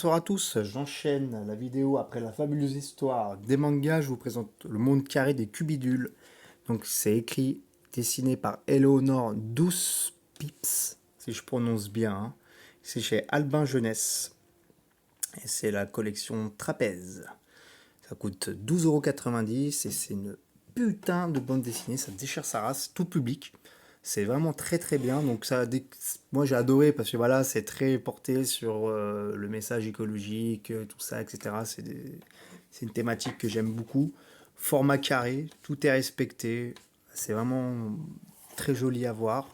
bonsoir à tous, j'enchaîne la vidéo après la fabuleuse histoire des mangas, je vous présente le monde carré des cubidules. Donc c'est écrit, dessiné par Eleonore Douce Pips, si je prononce bien, hein. C'est chez Albin Jeunesse, et c'est la collection Trapèze. Ça coûte 12,90 € et c'est une putain de bande dessinée, ça déchire sa race, tout public. C'est vraiment très très bien. Donc ça, moi j'ai adoré parce que voilà, c'est très porté sur le message écologique, tout ça, etc. C'est une thématique que j'aime beaucoup. Format carré, tout est respecté. C'est vraiment très joli à voir,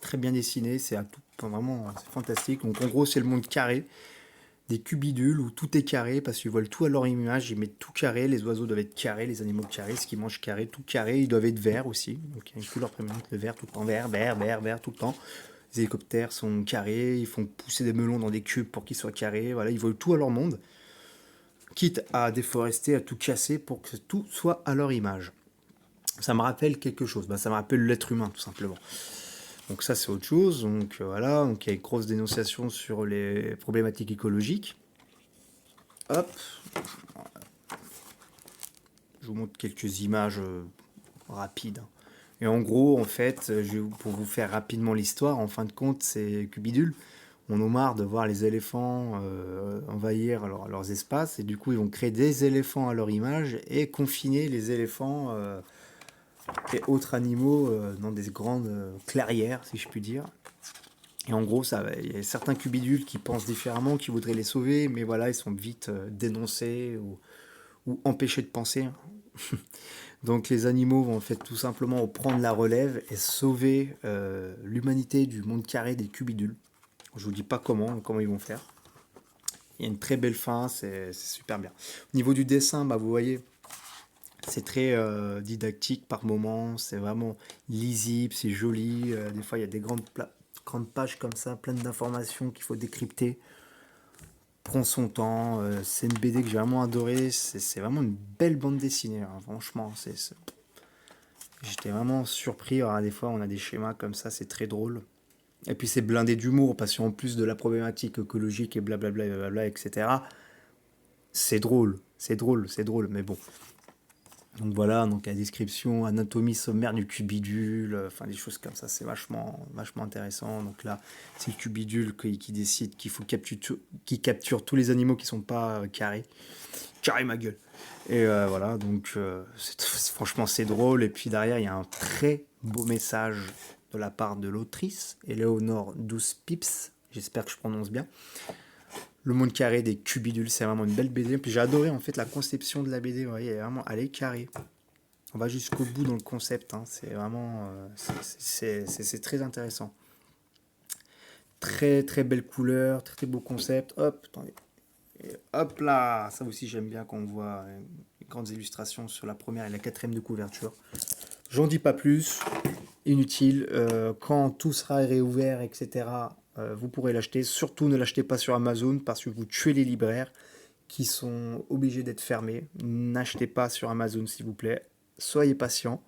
très bien dessiné. C'est à tout, enfin, vraiment, c'est fantastique. Donc en gros, c'est le monde carré des cubidules où tout est carré parce qu'ils veulent tout à leur image, ils mettent tout carré, les oiseaux doivent être carrés, les animaux carrés, ce qu'ils mangent carré, tout carré, ils doivent être verts aussi, donc il y a une couleur prédominante, le vert tout le temps, vert, vert, vert, vert tout le temps. Les hélicoptères sont carrés, ils font pousser des melons dans des cubes pour qu'ils soient carrés, voilà, ils veulent tout à leur monde, quitte à déforester, à tout casser pour que tout soit à leur image. Ça me rappelle quelque chose, ça me rappelle l'être humain tout simplement. Donc ça c'est autre chose, donc voilà, donc il y a une grosse dénonciation sur les problématiques écologiques. Hop, je vous montre quelques images rapides. Et en gros, en fait, pour vous faire rapidement l'histoire, en fin de compte, c'est Cubidule. On a marre de voir les éléphants envahir leurs espaces, et du coup, ils vont créer des éléphants à leur image et confiner les éléphants et autres animaux dans des grandes clairières, si je puis dire. Et en gros, il y a certains cubidules qui pensent différemment, qui voudraient les sauver, mais voilà, ils sont vite dénoncés ou empêchés de penser. Donc les animaux vont en fait tout simplement prendre la relève et sauver l'humanité du monde carré des cubidules. Je vous dis pas comment ils vont faire. Il y a une très belle fin, c'est super bien. Au niveau du dessin, vous voyez, c'est très didactique par moments, c'est vraiment lisible, c'est joli. Des fois, il y a des grandes pages comme ça, pleines d'informations qu'il faut décrypter. Prend son temps, c'est une BD que j'ai vraiment adoré, c'est vraiment une belle bande dessinée, hein, franchement, j'étais vraiment surpris. Alors, des fois on a des schémas comme ça, c'est très drôle. Et puis c'est blindé d'humour, parce qu'en plus de la problématique écologique et blablabla, blablabla, etc., c'est drôle, c'est drôle, c'est drôle, mais bon. Donc voilà, donc la description, anatomie sommaire du cubidule, enfin des choses comme ça, c'est vachement, vachement intéressant. Donc là, c'est le cubidule qui décide qu'il faut qui capture tous les animaux qui sont pas carrés. Carré ma gueule. Et voilà, donc franchement c'est drôle. Et puis derrière, il y a un très beau message de la part de l'autrice, Eleonore Douce Pips, j'espère que je prononce bien. Le monde carré des cubidules, c'est vraiment une belle BD. Puis j'ai adoré en fait la conception de la BD, vous voyez, elle est carrée. On va jusqu'au bout dans le concept, hein. C'est vraiment c'est très intéressant. Très très belle couleur, très, très beau concept. Hop, attendez. Et hop là, ça aussi j'aime bien quand on voit les grandes illustrations sur la première et la quatrième de couverture. J'en dis pas plus, inutile. Quand tout sera réouvert, etc., vous pourrez l'acheter. Surtout ne l'achetez pas sur Amazon parce que vous tuez les libraires qui sont obligés d'être fermés. N'achetez pas sur Amazon s'il vous plaît. Soyez patient.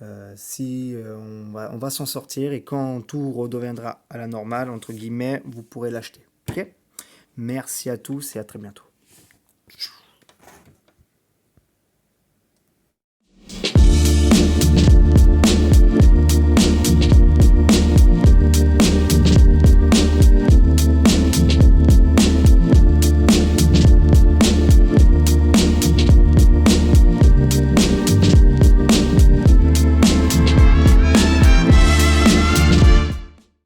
On va s'en sortir et quand tout redeviendra à la normale, entre guillemets, vous pourrez l'acheter. Ok ? Merci à tous et à très bientôt.